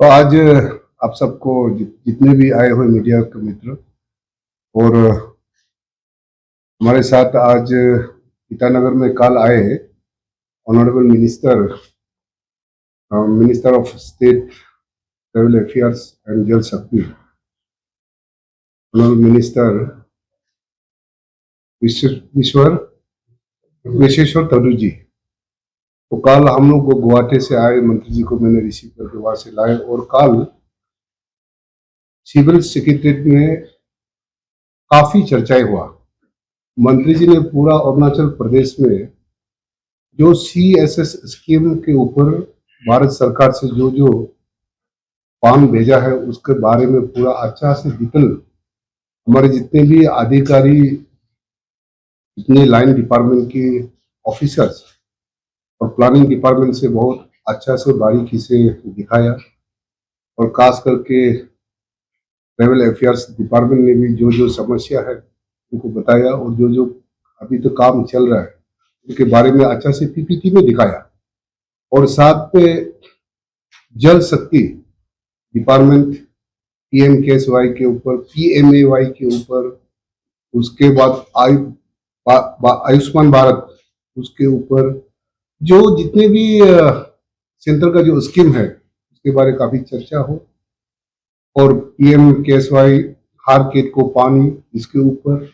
तो आज आप सबको जितने भी आए हुए मीडिया के मित्र और हमारे साथ आज ईटानगर में कल आए honourable minister of state travel affairs and जल शक्ति, ऑनरेबल मिनिस्टर विश्वेश्वर तरू जी। तो कल हम लोग गुवाहाटी से आए, मंत्री जी को मैंने रिसीव करके वहां से लाए और कल सिविल सेक्रेटरीट में काफी चर्चाएं हुआ। मंत्री जी ने पूरा अरुणाचल प्रदेश में जो CSS स्कीम के ऊपर भारत सरकार से जो जो फॉर्म भेजा है उसके बारे में पूरा अच्छा से डिटेल हमारे जितने भी अधिकारी, जितने लाइन डिपार्टमेंट के ऑफिसर्स और प्लानिंग डिपार्टमेंट से बहुत अच्छा से बारीकी से दिखाया। और खास करके ट्रेवल अफेयर्स डिपार्टमेंट ने भी जो जो समस्या है उनको बताया और जो जो अभी तो काम चल रहा है उनके बारे में अच्छा से PPT में दिखाया। और साथ में जल शक्ति डिपार्टमेंट PMKSY के ऊपर, PMAY के ऊपर, उसके बाद आयुष्मान भारत, उसके ऊपर जो जितने भी सेंटर का जो स्कीम है उसके बारे में काफी चर्चा हो। और PMKSY हर खेत को पानी, इसके ऊपर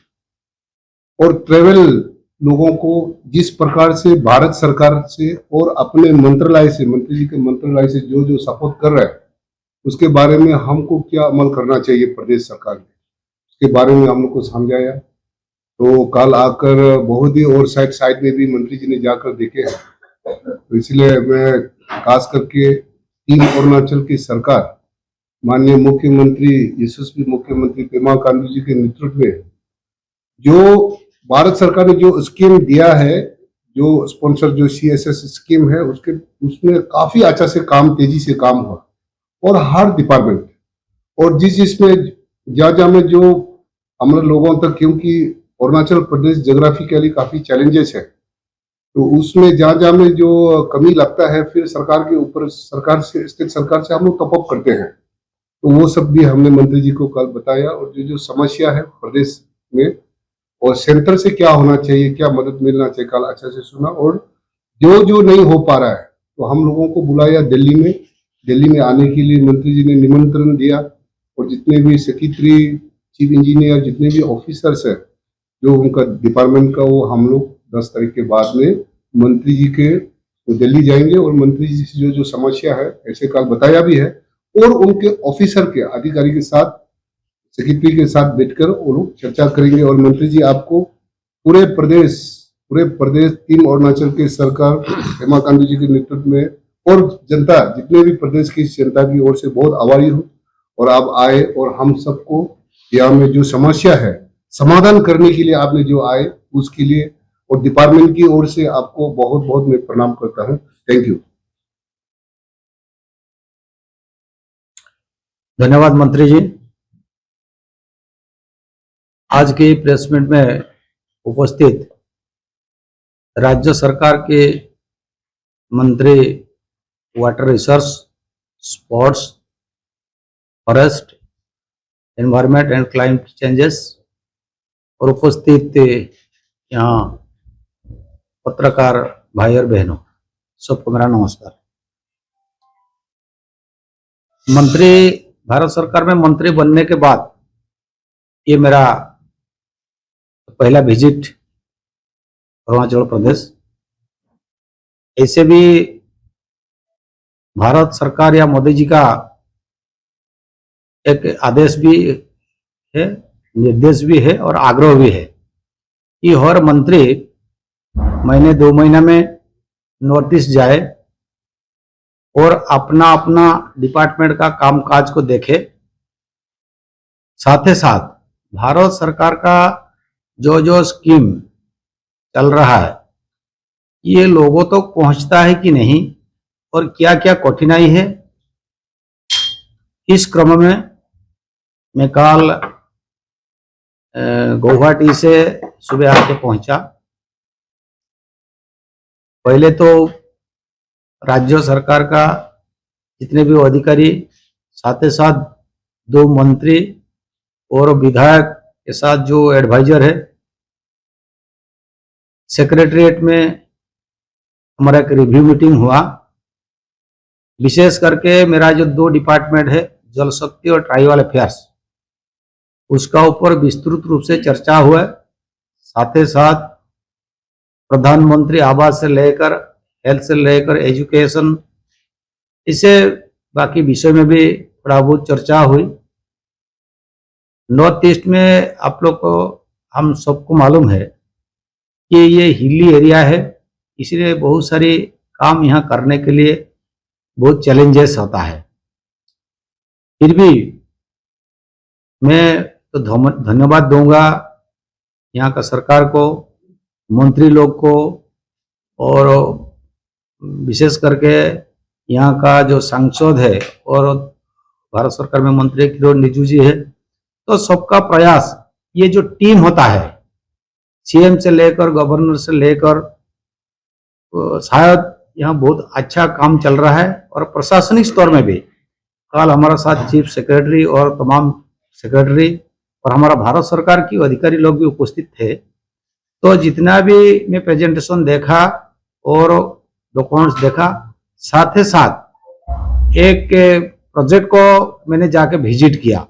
और ट्रेवल लोगों को जिस प्रकार से भारत सरकार से और अपने मंत्रालय से, मंत्री जी के मंत्रालय से जो जो सपोर्ट कर रहा है उसके बारे में हमको क्या अमल करना चाहिए प्रदेश सरकार में, उसके बारे में हम लोग को समझाया। तो कल आकर बहुत ही और साइड में भी मंत्री जी ने जाकर देखे हैं। तो इसलिए मैं खास करके टीम अरुणाचल की सरकार, माननीय मुख्यमंत्री, यशस्वी मुख्यमंत्री पेमा खांडू जी के नेतृत्व में जो भारत सरकार ने जो स्कीम दिया है, जो स्पॉन्सर जो CSS स्कीम है उसमें काफी अच्छा से काम, तेजी से काम हुआ। और हर डिपार्टमेंट और जिसमें जहाँ में जो हमारे लोगों तक, क्योंकि अरुणाचल प्रदेश जोग्राफिकली काफी चैलेंजेस है, तो उसमें जहाँ में जो कमी लगता है फिर सरकार के ऊपर, सरकार से, स्टेट सरकार से हम लोग टॉपअप करते हैं। तो वो सब भी हमने मंत्री जी को कल बताया और जो जो समस्या है प्रदेश में और सेंटर से क्या होना चाहिए, क्या मदद मिलना चाहिए, कल अच्छा से सुना। और जो जो नहीं हो पा रहा है तो हम लोगों को बुलाया दिल्ली में आने के लिए मंत्री जी ने निमंत्रण दिया। और जितने भी सेक्रेटरी, चीफ इंजीनियर, जितने भी ऑफिसर्स है जो उनका डिपार्टमेंट का, वो हम लोग 10 तारीख के बाद में मंत्री जी के तो दिल्ली जाएंगे और मंत्री जी से जो जो समस्या है ऐसे कल बताया भी है। और उनके ऑफिसर के अधिकारी के साथ, सेक्रेटरी के साथ बैठकर वो लोग चर्चा करेंगे। और मंत्री जी आपको पूरे प्रदेश टीम अरुणाचल के सरकार पेमा खांडू जी के नेतृत्व में और जनता, जितने भी प्रदेश की जनता की ओर से बहुत आभारी हूँ। और आप आए और हम सबको यहाँ में जो समस्या है समाधान करने के लिए आपने जो आए उसके लिए और डिपार्टमेंट की ओर से आपको बहुत बहुत मैं प्रणाम करता हूँ। Thank you. धन्यवाद मंत्री जी। आज के प्रेस मीट में उपस्थित राज्य सरकार के मंत्री water resource, sports, forest, environment and climate changes और उपस्थित यहाँ पत्रकार भाई और बहनों, सबको मेरा नमस्कार। भारत सरकार में मंत्री बनने के बाद ये मेरा पहला विजिट अरुणाचल प्रदेश। ऐसे भी भारत सरकार या मोदी जी का एक आदेश भी है, निर्देश भी है और आग्रह भी है कि हर मंत्री महीने 2 महीने में नॉर्थ ईस्ट जाए और अपना अपना डिपार्टमेंट का कामकाज को देखे। साथ ही साथ भारत सरकार का जो जो स्कीम चल रहा है ये लोगों तक पहुंचता है कि नहीं और क्या क्या कठिनाई है, इस क्रम में मैं कल गुवाहाटी से सुबह आके पहुंचा। पहले तो राज्य सरकार का जितने भी अधिकारी, साथ ही साथ 2 मंत्री और विधायक के साथ जो एडवाइजर है, सेक्रेटरीट में हमारा एक रिव्यू मीटिंग हुआ। विशेष करके मेरा जो 2 डिपार्टमेंट है, जल शक्ति और ट्राइबल अफेयर्स, उसका ऊपर विस्तृत रूप से चर्चा हुआ है। साथ ही साथ प्रधानमंत्री आवास से लेकर हेल्थ से लेकर एजुकेशन, इसे बाकी विषय में भी थोड़ा बहुत चर्चा हुई। नॉर्थ ईस्ट में आप लोग को, हम सबको मालूम है कि ये हिली एरिया है, इसलिए बहुत सारी काम यहाँ करने के लिए बहुत चैलेंजेस होता है। फिर भी मैं तो धन्यवाद दूंगा यहाँ का सरकार को, मंत्री लोग को, और विशेष करके यहाँ का जो सांसद है और भारत सरकार में मंत्री किरण रिजिजू जी है, तो सबका प्रयास, ये जो टीम होता है, सीएम से लेकर गवर्नर से लेकर, शायद यहाँ बहुत अच्छा काम चल रहा है। और प्रशासनिक स्तर में भी कल हमारा साथ चीफ सेक्रेटरी और तमाम सेक्रेटरी और हमारा भारत सरकार की अधिकारी लोग भी उपस्थित थे। तो जितना भी मैं प्रेजेंटेशन देखा और डॉक्यूमेंट्स देखा, साथ ही साथ एक प्रोजेक्ट को मैंने जाके विजिट किया,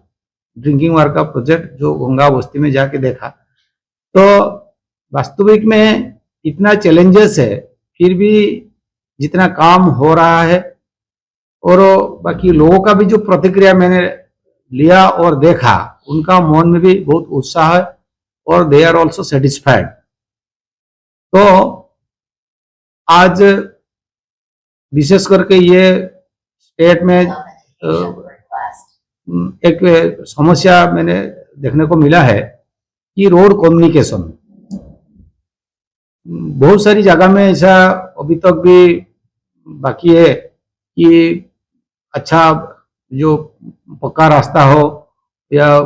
ड्रिंकिंग वाटर का प्रोजेक्ट जो गंगा बस्ती में जाके देखा। तो वास्तविक में इतना चैलेंजेस है, फिर भी जितना काम हो रहा है, और बाकी लोगों का भी जो प्रतिक्रिया मैंने लिया और देखा, उनका मन में भी बहुत उत्साह है और दे आर ऑल्सो सेटिस्फाइड। तो आज विशेष करके ये स्टेट में एक समस्या मैंने देखने को मिला है कि रोड कम्युनिकेशन बहुत सारी जगह में ऐसा अभी तक भी बाकी है कि अच्छा जो पक्का रास्ता हो या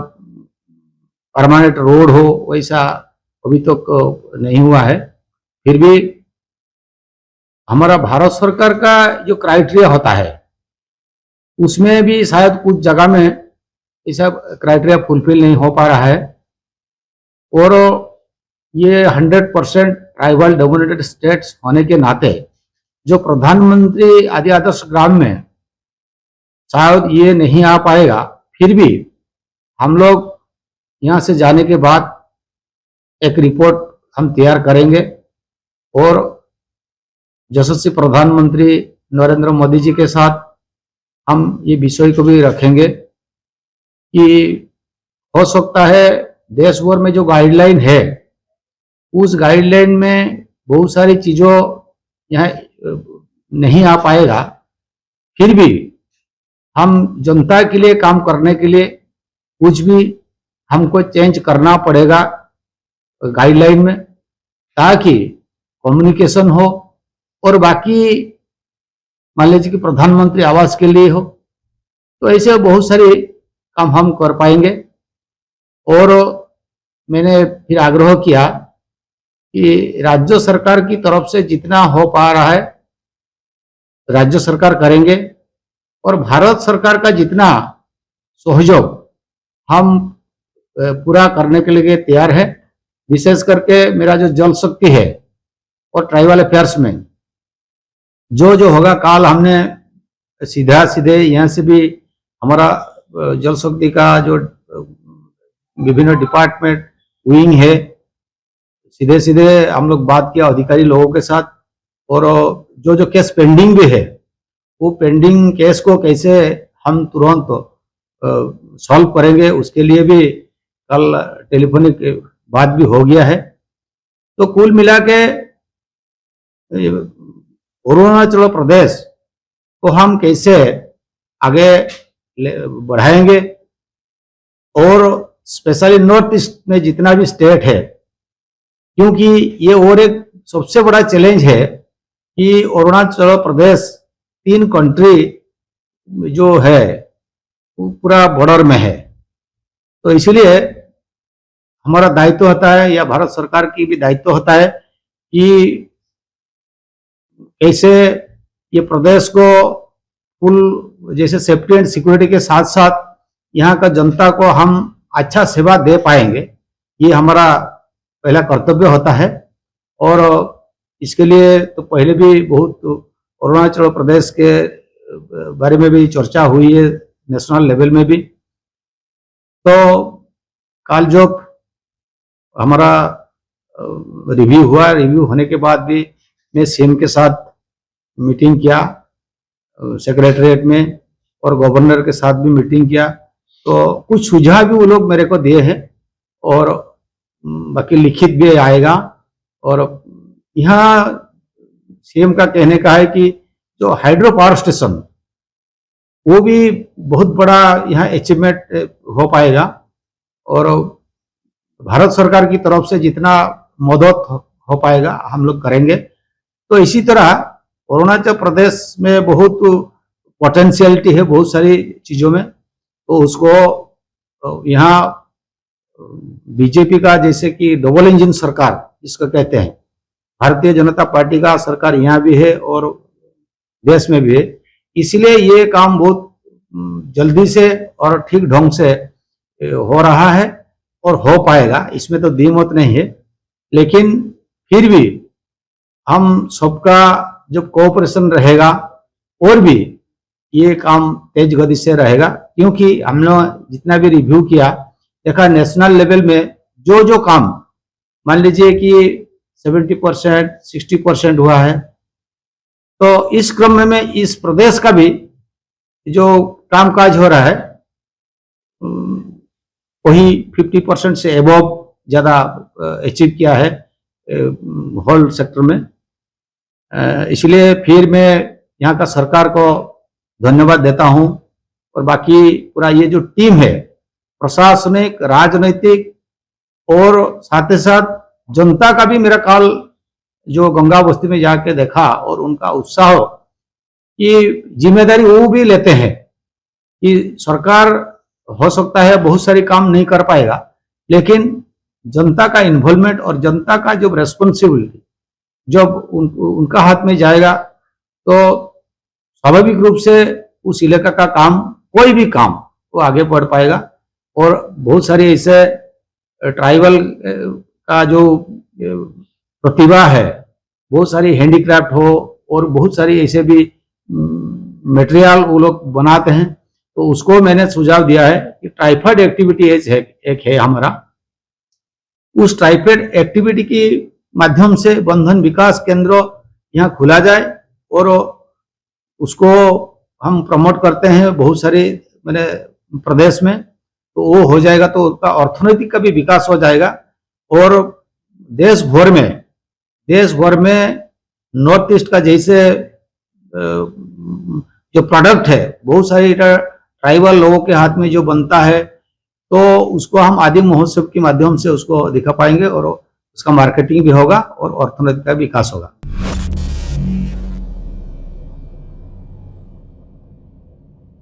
परमानेंट रोड हो, वैसा अभी तक नहीं हुआ है। फिर भी हमारा भारत सरकार का जो क्राइटेरिया होता है, उसमें भी शायद कुछ जगह में ऐसा क्राइटेरिया फुलफिल नहीं हो पा रहा है। और ये 100% ट्राइबल डोमिनेटेड स्टेट्स होने के नाते जो प्रधानमंत्री आदि आदर्श ग्राम में शायद ये नहीं आ पाएगा। फिर भी हम लोग यहाँ से जाने के बाद एक रिपोर्ट हम तैयार करेंगे और यशस्वी प्रधानमंत्री नरेंद्र मोदी जी के साथ हम ये विषय को भी रखेंगे कि हो सकता है देश भर में जो गाइडलाइन है, उस गाइडलाइन में बहुत सारी चीज़ों यहाँ नहीं आ पाएगा। फिर भी हम जनता के लिए काम करने के लिए कुछ भी हमको चेंज करना पड़ेगा गाइडलाइन में, ताकि कम्युनिकेशन हो और बाकी मान लीजिए कि प्रधानमंत्री आवास के लिए हो। तो ऐसे बहुत सारे काम हम कर पाएंगे। और मैंने फिर आग्रह किया कि राज्य सरकार की तरफ से जितना हो पा रहा है राज्य सरकार करेंगे, और भारत सरकार का जितना सहयोग हम पूरा करने के लिए तैयार है। विशेष करके मेरा जो जल शक्ति है और ट्राइबल अफेयर्स में जो होगा, कल हमने सीधे यहाँ से भी हमारा जल शक्ति का जो विभिन्न डिपार्टमेंट विंग है, सीधे हम लोग बात किया अधिकारी लोगों के साथ। और जो केस पेंडिंग भी है, वो पेंडिंग केस को कैसे हम तुरंत सॉल्व करेंगे, उसके लिए भी कल टेलीफोनिक बात भी हो गया है। तो कुल मिला के अरुणाचल प्रदेश को हम कैसे आगे बढ़ाएंगे, और स्पेशली नॉर्थ ईस्ट में जितना भी स्टेट है, क्योंकि ये और एक सबसे बड़ा चैलेंज है कि अरुणाचल प्रदेश 3 कंट्री जो है वो पूरा बॉर्डर में है। तो इसलिए हमारा दायित्व होता है, या भारत सरकार की भी दायित्व होता है कि कैसे ये प्रदेश को फुल जैसे सेफ्टी एंड सिक्योरिटी के साथ साथ यहाँ का जनता को हम अच्छा सेवा दे पाएंगे, ये हमारा पहला कर्तव्य होता है। और इसके लिए तो पहले भी बहुत अरुणाचल प्रदेश के बारे में भी चर्चा हुई है, नेशनल लेवल में भी। तो कल जो हमारा रिव्यू हुआ, रिव्यू होने के बाद भी मैं सीएम के साथ मीटिंग किया सेक्रेटरीट में, और गवर्नर के साथ भी मीटिंग किया। तो कुछ सुझाव भी वो लोग मेरे को दिए हैं, और बाकी लिखित भी आएगा। और यहाँ सीएम का कहने का है कि जो हाइड्रो पावर स्टेशन, वो भी बहुत बड़ा यहाँ अचीवमेंट हो पाएगा, और भारत सरकार की तरफ से जितना मदद हो पाएगा हम लोग करेंगे। तो इसी तरह अरुणाचल प्रदेश में बहुत पोटेंशियलिटी है बहुत सारी चीज़ों में, तो उसको यहाँ बीजेपी का जैसे कि डबल इंजन सरकार जिसको कहते हैं, भारतीय जनता पार्टी का सरकार यहाँ भी है और देश में भी है, इसलिए ये काम बहुत जल्दी से और ठीक ढंग से हो रहा है और हो पाएगा, इसमें तो द्विमत नहीं है। लेकिन फिर भी हम सबका जब कोऑपरेशन रहेगा और भी ये काम तेज गति से रहेगा, क्योंकि हम लोग जितना भी रिव्यू किया देखा नेशनल लेवल में जो जो काम मान लीजिए कि 70% 60% हुआ है, तो इस क्रम में इस प्रदेश का भी जो कामकाज हो रहा है वही 50% से एबव ज़्यादा अचीव किया है होल सेक्टर में। इसलिए फिर मैं यहाँ का सरकार को धन्यवाद देता हूँ। और बाकी पूरा ये जो टीम है प्रशासनिक, राजनीतिक और साथ ही साथ जनता का भी मेरा कल जो गंगा बस्ती में जाके देखा, और उनका उत्साह कि जिम्मेदारी वो भी लेते हैं कि सरकार हो सकता है बहुत सारी काम नहीं कर पाएगा, लेकिन जनता का इन्वॉल्वमेंट और जनता का जो रेस्पॉन्सिबिलिटी जब उनका हाथ में जाएगा तो स्वाभाविक रूप से उस इलाका का काम, कोई भी काम वो आगे बढ़ पाएगा। और बहुत सारे ऐसे ट्राइबल का जो प्रतिभा है, बहुत सारी हैंडीक्राफ्ट हो और बहुत सारी ऐसे भी मटेरियल वो लोग बनाते हैं, तो उसको मैंने सुझाव दिया है कि ट्राइफेड एक्टिविटी एक है हमारा, उस ट्राइफेड एक्टिविटी के माध्यम से बंधन विकास केंद्र यहाँ खुला जाए और उसको हम प्रमोट करते हैं बहुत सारे मैंने प्रदेश में, तो वो हो जाएगा तो उसका अर्थनैतिक का भी विकास हो जाएगा। और देश भर में नॉर्थ ईस्ट का जैसे जो प्रोडक्ट है बहुत सारे ट्राइबल लोगों के हाथ में जो बनता है, तो उसको हम आदि महोत्सव के माध्यम से उसको दिखा पाएंगे और उसका मार्केटिंग भी होगा और अर्थनैतिक का विकास होगा।